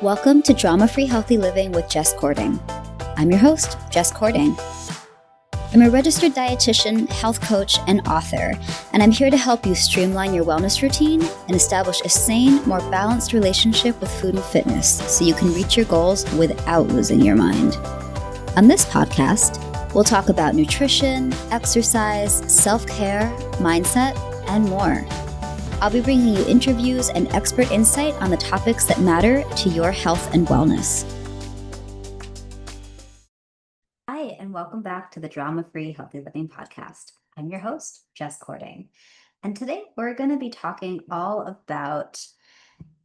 Welcome to Drama-Free Healthy Living with Jess Cording. I'm your host, Jess Cording. I'm a registered dietitian, health coach, and author, and I'm here to help you streamline your wellness routine and establish a sane, more balanced relationship with food and fitness so you can reach your goals without losing your mind. On this podcast, we'll talk about nutrition, exercise, self-care, mindset, and more. I'll be bringing you interviews and expert insight on the topics that matter to your health and wellness. Hi, and welcome back to the Drama-Free Healthy Living podcast. I'm your host, Jess Cording. And today we're going to be talking all about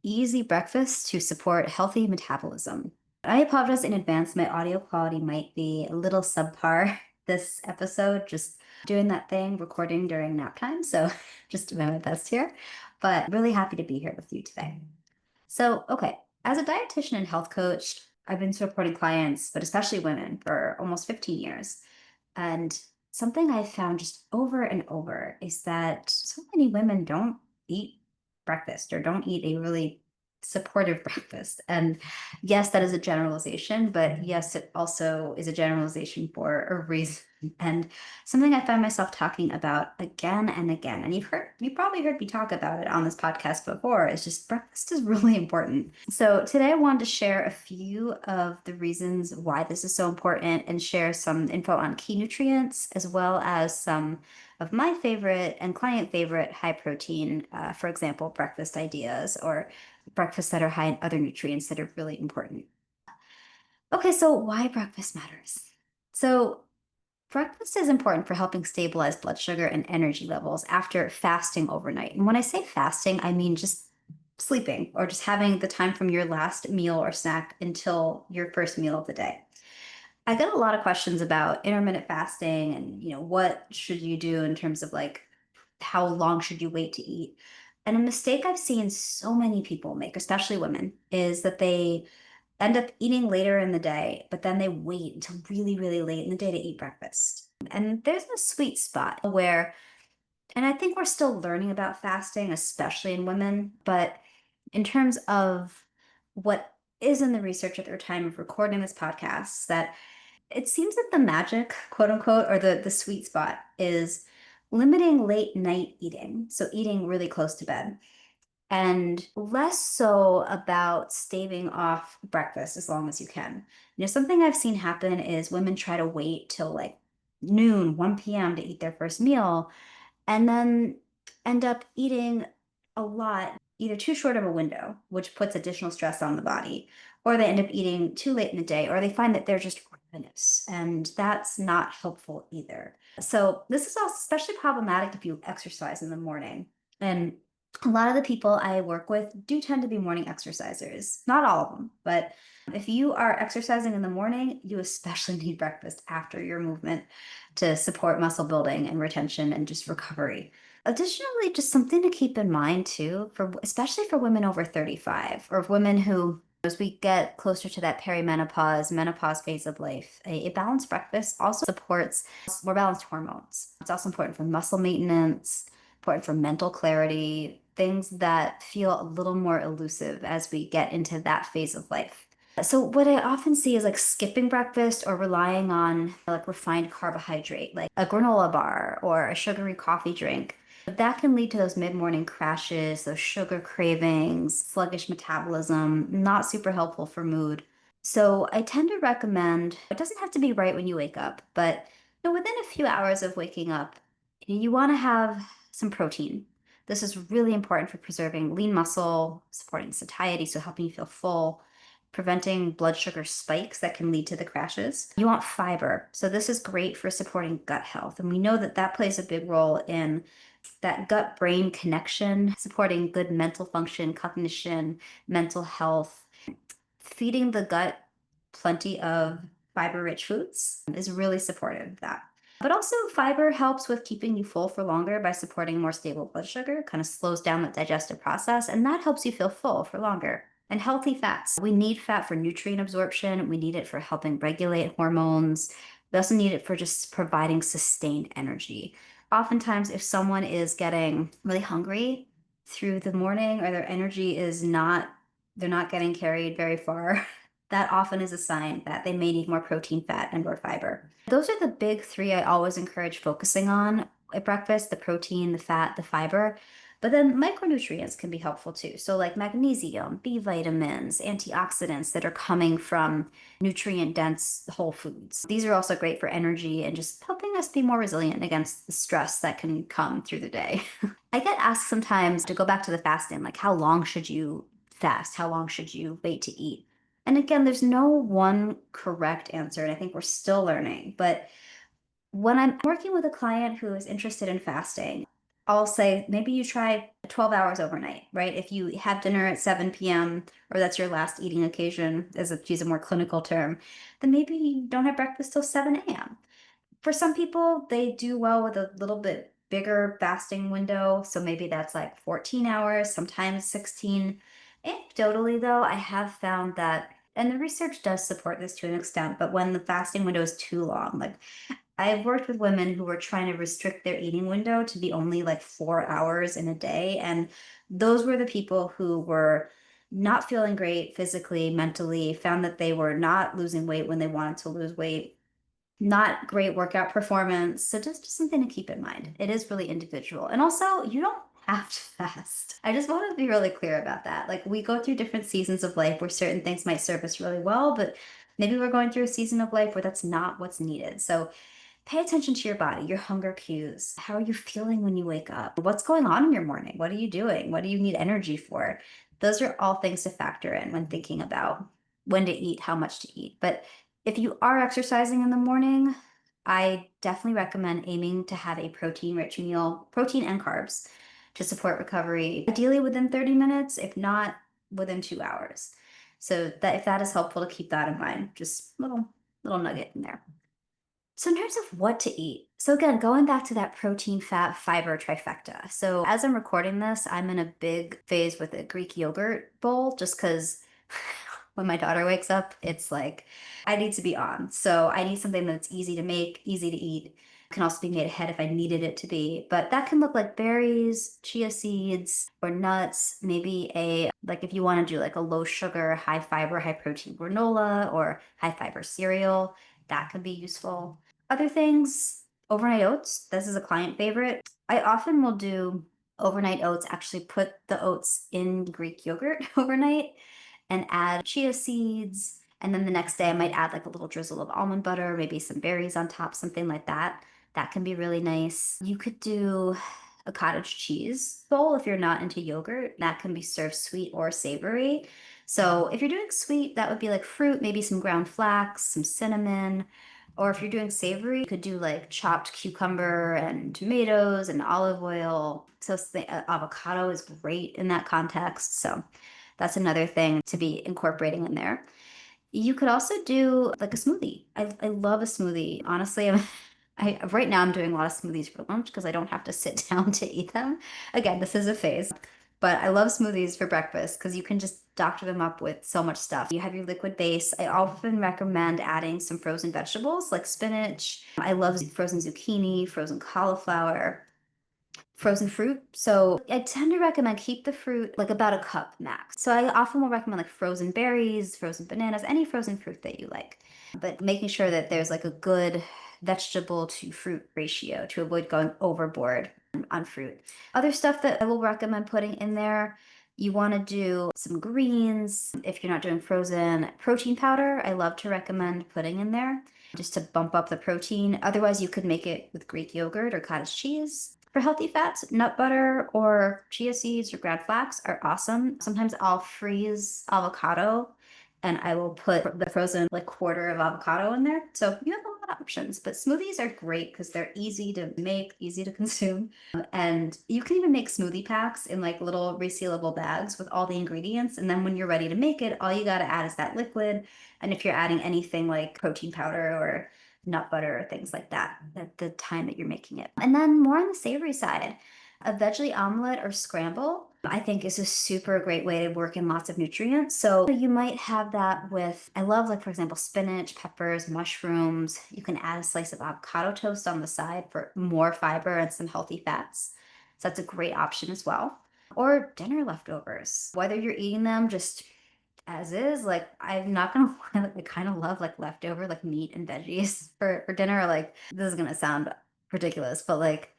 easy breakfast to support healthy metabolism. I apologize in advance. My audio quality might be a little subpar this episode, just doing that thing, recording during nap time. So just doing my best here, but really happy to be here with you today. So, okay, as a dietitian and health coach, I've been supporting clients, but especially women, for almost 15 years. And something I've found just over and over is that so many women don't eat breakfast or don't eat a really supportive breakfast. And yes, that is a generalization, but yes, it also is a generalization for a reason. And something I find myself talking about again and again, and you probably heard me talk about it on this podcast before, is just breakfast is really important. So today I wanted to share a few of the reasons why this is so important and share some info on key nutrients, as well as some of my favorite and client favorite high protein, for example, breakfast ideas or breakfasts that are high in other nutrients that are really important. Okay, so why breakfast matters. So breakfast is important for helping stabilize blood sugar and energy levels after fasting overnight. And when I say fasting, I mean just sleeping or just having the time from your last meal or snack until your first meal of the day. I get a lot of questions about intermittent fasting and, what should you do in terms of like how long should you wait to eat? And a mistake I've seen so many people make, especially women, is that they end up eating later in the day, but then they wait until really, really late in the day to eat breakfast. And there's a sweet spot where, and I think we're still learning about fasting, especially in women, but in terms of what is in the research at the time of recording this podcast, that it seems that the magic, quote unquote, or the sweet spot is limiting late night eating. So eating really close to bed and less so about staving off breakfast as long as you can. Something I've seen happen is women try to wait till like noon, 1 p.m. to eat their first meal and then end up eating a lot, either too short of a window, which puts additional stress on the body, or they end up eating too late in the day, or they find that they're just ravenous, and that's not helpful either. So this is also especially problematic if you exercise in the morning. And a lot of the people I work with do tend to be morning exercisers. Not all of them, but if you are exercising in the morning, you especially need breakfast after your movement to support muscle building and retention and just recovery. Additionally, just something to keep in mind too, for especially for women over 35 or women who, as we get closer to that perimenopause, menopause phase of life, a balanced breakfast also supports more balanced hormones. It's also important for muscle maintenance, important for mental clarity, things that feel a little more elusive as we get into that phase of life. So what I often see is like skipping breakfast or relying on like refined carbohydrate, like a granola bar or a sugary coffee drink. That can lead to those mid-morning crashes, those sugar cravings, sluggish metabolism, not super helpful for mood. So I tend to recommend, it doesn't have to be right when you wake up, but within a few hours of waking up, you want to have some protein. This is really important for preserving lean muscle, supporting satiety, so helping you feel full, preventing blood sugar spikes that can lead to the crashes. You want fiber. So this is great for supporting gut health. And we know that that plays a big role in that gut-brain connection, supporting good mental function, cognition, mental health. Feeding the gut plenty of fiber-rich foods is really supportive of that. But also fiber helps with keeping you full for longer by supporting more stable blood sugar, kind of slows down the digestive process, and that helps you feel full for longer. And healthy fats. We need fat for nutrient absorption. We need it for helping regulate hormones. We also need it for just providing sustained energy. Oftentimes, if someone is getting really hungry through the morning or their energy is not they're not getting carried very far, that often is a sign that they may need more protein, fat, and or fiber. Those are the big three I always encourage focusing on at breakfast: the protein, the fat, the fiber. But then micronutrients can be helpful too. So, like magnesium, B vitamins, antioxidants that are coming from nutrient dense whole foods. These are also great for energy and just helping us be more resilient against the stress that can come through the day. I get asked sometimes, to go back to the fasting, like how long should you fast? How long should you wait to eat? And again, there's no one correct answer, and I think we're still learning. But when I'm working with a client who is interested in fasting, I'll say maybe you try 12 hours overnight, right? If you have dinner at 7 p.m., or that's your last eating occasion, as a, to use a more clinical term, then maybe you don't have breakfast till 7 a.m. For some people, they do well with a little bit bigger fasting window. So maybe that's like 14 hours, sometimes 16. Anecdotally, though, I have found that, and the research does support this to an extent, but when the fasting window is too long, like I've worked with women who were trying to restrict their eating window to be only like 4 hours in a day. And those were the people who were not feeling great physically, mentally, found that they were not losing weight when they wanted to lose weight, not great workout performance. So just something to keep in mind. It is really individual. And also, you don't have to fast. I just want to be really clear about that. Like, we go through different seasons of life where certain things might serve us really well, but maybe we're going through a season of life where that's not what's needed. So pay attention to your body, your hunger cues. How are you feeling when you wake up? What's going on in your morning? What are you doing? What do you need energy for? Those are all things to factor in when thinking about when to eat, how much to eat. But if you are exercising in the morning, I definitely recommend aiming to have a protein rich meal, protein and carbs, to support recovery, ideally within 30 minutes, if not within 2 hours. So that, if that is helpful, to keep that in mind, just little nugget in there. So, in terms of what to eat, so again, going back to that protein, fat, fiber trifecta. So, as I'm recording this, I'm in a big phase with a Greek yogurt bowl just because when my daughter wakes up, it's like I need to be on. So, I need something that's easy to make, easy to eat. Can also be made ahead if I needed it to be. But that can look like berries, chia seeds, or nuts. Maybe like if you want to do like a low sugar, high fiber, high protein granola or high fiber cereal, that could be useful. Other things, overnight oats. This is a client favorite. I often will do overnight oats, actually put the oats in Greek yogurt overnight and add chia seeds. And then the next day I might add like a little drizzle of almond butter, maybe some berries on top, something like that. That can be really nice. You could do a cottage cheese bowl if you're not into yogurt. That can be served sweet or savory. So if you're doing sweet, that would be like fruit, maybe some ground flax, some cinnamon. Or if you're doing savory, you could do like chopped cucumber and tomatoes and olive oil. So avocado is great in that context. So that's another thing to be incorporating in there. You could also do like a smoothie. I love a smoothie. Honestly, right now I'm doing a lot of smoothies for lunch because I don't have to sit down to eat them. Again, this is a phase. But I love smoothies for breakfast because you can just doctor them up with so much stuff. You have your liquid base. I often recommend adding some frozen vegetables like spinach. I love frozen zucchini, frozen cauliflower, frozen fruit. So I tend to recommend keep the fruit like about a cup max. So I often will recommend like frozen berries, frozen bananas, any frozen fruit that you like, but making sure that there's like a good vegetable to fruit ratio to avoid going overboard on fruit. Other stuff that I will recommend putting in there, you want to do some greens. If you're not doing frozen protein powder, I love to recommend putting in there just to bump up the protein. Otherwise, you could make it with Greek yogurt or cottage cheese. For healthy fats, nut butter or chia seeds or ground flax are awesome. Sometimes I'll freeze avocado and I will put the frozen like quarter of avocado in there. So you have a lot of options, but smoothies are great because they're easy to make, easy to consume. And you can even make smoothie packs in like little resealable bags with all the ingredients. And then when you're ready to make it, all you got to add is that liquid. And if you're adding anything like protein powder or nut butter or things like that at the time that you're making it. And then more on the savory side, a veggie omelet or scramble, I think is a super great way to work in lots of nutrients. So you might have that with, I love like, for example, spinach, peppers, mushrooms. You can add a slice of avocado toast on the side for more fiber and some healthy fats. So that's a great option as well. Or dinner leftovers, whether you're eating them just as is. Like, I'm not gonna lie, like, I kind of love like leftover like meat and veggies for dinner. Like, this is gonna sound ridiculous, but like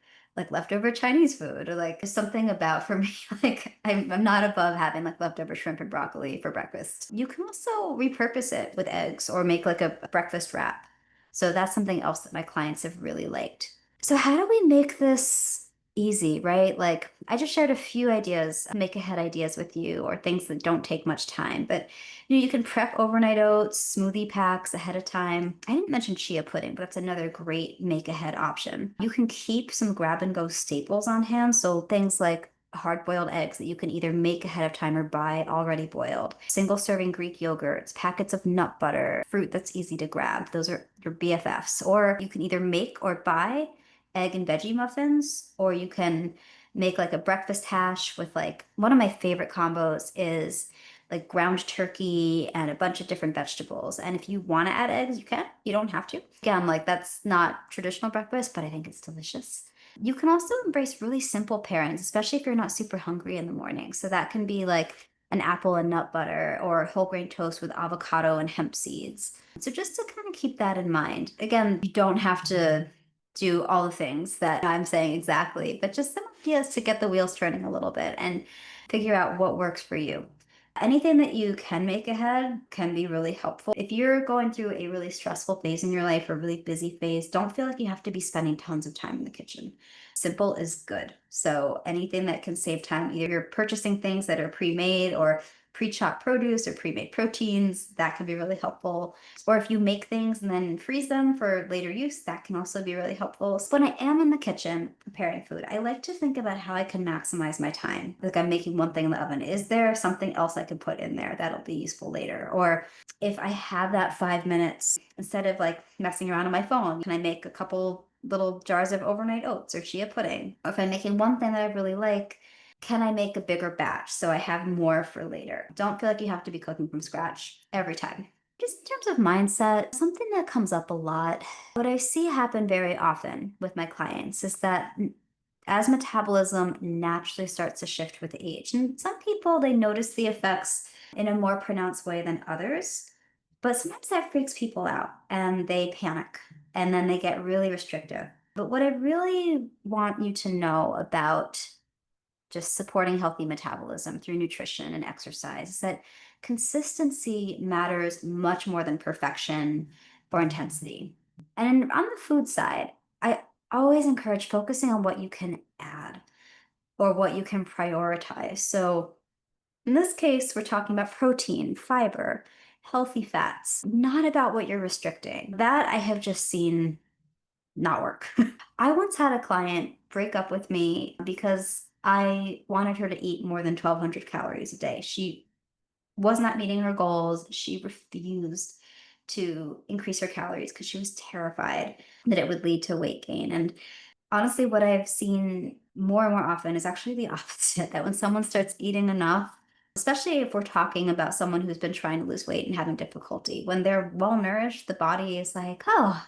leftover Chinese food, or like there's something about for me, like I'm not above having like leftover shrimp and broccoli for breakfast. You can also repurpose it with eggs or make like a breakfast wrap. So that's something else that my clients have really liked. So how do we make this easy, right? Like I just shared a few ideas, make ahead ideas with you, or things that don't take much time. But you can prep overnight oats, smoothie packs ahead of time. I didn't mention chia pudding, but that's another great make ahead option. You can keep some grab and go staples on hand. So things like hard boiled eggs that you can either make ahead of time or buy already boiled. Single serving Greek yogurts, packets of nut butter, fruit that's easy to grab. Those are your BFFs. Or you can either make or buy egg and veggie muffins, or you can make like a breakfast hash with like one of my favorite combos is like ground turkey and a bunch of different vegetables. And if you want to add eggs, you can. You don't have to. Again, like that's not traditional breakfast, but I think it's delicious. You can also embrace really simple pairings, especially if you're not super hungry in the morning. So that can be like an apple and nut butter or whole grain toast with avocado and hemp seeds. So just to kind of keep that in mind. Again, you don't have to do all the things that I'm saying exactly, but just some ideas to get the wheels turning a little bit and figure out what works for you. Anything that you can make ahead can be really helpful. If you're going through a really stressful phase in your life, or a really busy phase, don't feel like you have to be spending tons of time in the kitchen. Simple is good. So anything that can save time, either you're purchasing things that are pre-made or pre-chopped produce or pre-made proteins, that can be really helpful. Or if you make things and then freeze them for later use, that can also be really helpful. So when I am in the kitchen preparing food, I like to think about how I can maximize my time. Like I'm making one thing in the oven. Is there something else I can put in there that'll be useful later? Or if I have that 5 minutes, instead of like messing around on my phone, can I make a couple little jars of overnight oats or chia pudding? Or if I'm making one thing that I really like, can I make a bigger batch so I have more for later? Don't feel like you have to be cooking from scratch every time. Just in terms of mindset, something that comes up a lot, what I see happen very often with my clients is that as metabolism naturally starts to shift with age, and some people, they notice the effects in a more pronounced way than others, but sometimes that freaks people out and they panic and then they get really restrictive. But what I really want you to know about just supporting healthy metabolism through nutrition and exercise is that consistency matters much more than perfection or intensity. And on the food side, I always encourage focusing on what you can add or what you can prioritize. So in this case, we're talking about protein, fiber, healthy fats, not about what you're restricting. That I have just seen not work. I once had a client break up with me because I wanted her to eat more than 1,200 calories a day. She was not meeting her goals. She refused to increase her calories because she was terrified that it would lead to weight gain. And honestly, what I've seen more and more often is actually the opposite, that when someone starts eating enough, especially if we're talking about someone who's been trying to lose weight and having difficulty, when they're well nourished, the body is like, oh,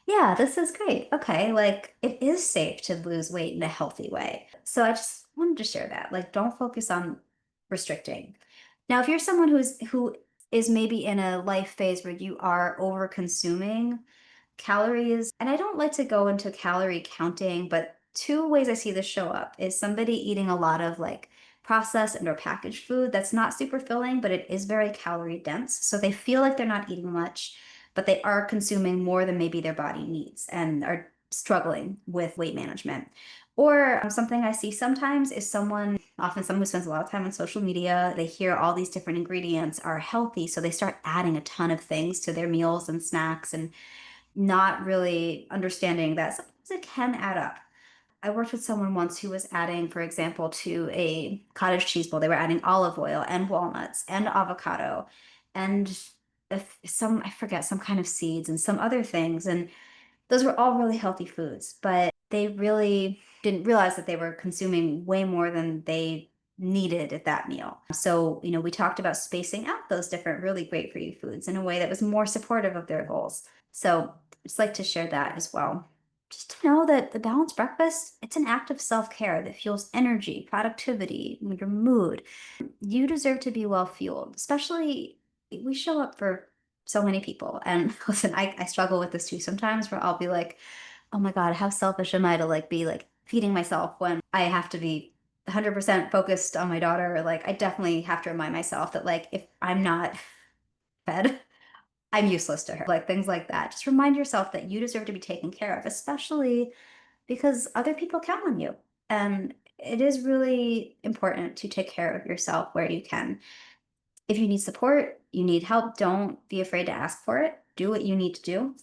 yeah, this is great. Okay, like it is safe to lose weight in a healthy way. So I just wanted to share that. Like, don't focus on restricting. Now, if you're someone who is maybe in a life phase where you are over consuming calories, and I don't like to go into calorie counting, but two ways I see this show up is somebody eating a lot of like processed and or packaged food that's not super filling, but it is very calorie dense. So they feel like they're not eating much, but they are consuming more than maybe their body needs and are struggling with weight management. Or something I see sometimes is often someone who spends a lot of time on social media, they hear all these different ingredients are healthy, so they start adding a ton of things to their meals and snacks and not really understanding that sometimes it can add up. I worked with someone once who was adding, for example, to a cottage cheese bowl, they were adding olive oil and walnuts and avocado and I forget, some kind of seeds and some other things. And those were all really healthy foods, but they really didn't realize that they were consuming way more than they needed at that meal. So, we talked about spacing out those different really great for you foods in a way that was more supportive of their goals. So, just like to share that as well. just to know that the balanced breakfast, it's an act of self-care that fuels energy, productivity, your mood. You deserve to be well fueled, especially we show up for so many people. And listen, I struggle with this too sometimes where I'll be like, oh my God, how selfish am I to like be like feeding myself when I have to be 100% focused on my daughter? Like, I definitely have to remind myself that like if I'm not fed, I'm useless to her. Like things like that. Just remind yourself that you deserve to be taken care of, especially because other people count on you. And it is really important to take care of yourself where you can. If you need support, you need help, don't be afraid to ask for it. Do what you need to do,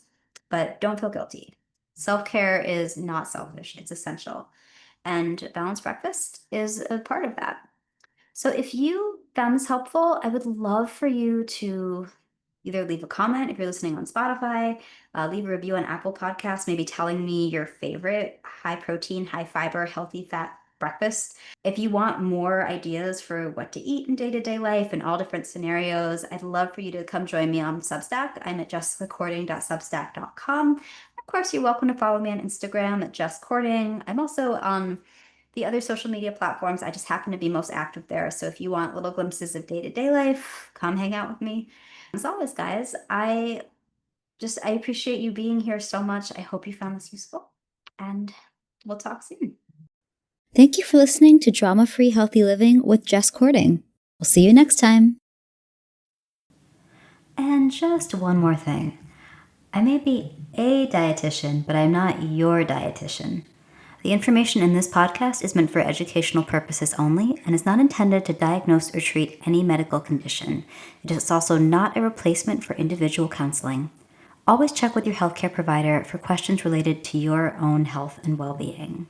but don't feel guilty. Self care is not selfish, it's essential. And balanced breakfast is a part of that. So if you found this helpful, I would love for you to either leave a comment if you're listening on Spotify, leave a review on Apple Podcasts, maybe telling me your favorite high protein, high fiber, healthy fat breakfast. If you want more ideas for what to eat in day-to-day life in all different scenarios, I'd love for you to come join me on Substack. I'm at jessicacording.substack.com. Of course, you're welcome to follow me on Instagram at jesscording. I'm also on the other social media platforms. I just happen to be most active there. So if you want little glimpses of day-to-day life, come hang out with me. As always, guys, I appreciate you being here so much. I hope you found this useful, and we'll talk soon. Thank you for listening to Drama Free Healthy Living with Jess Cording. We'll see you next time. And just one more thing. I may be a dietitian, but I'm not your dietitian. The information in this podcast is meant for educational purposes only and is not intended to diagnose or treat any medical condition. It is also not a replacement for individual counseling. Always check with your healthcare provider for questions related to your own health and well-being.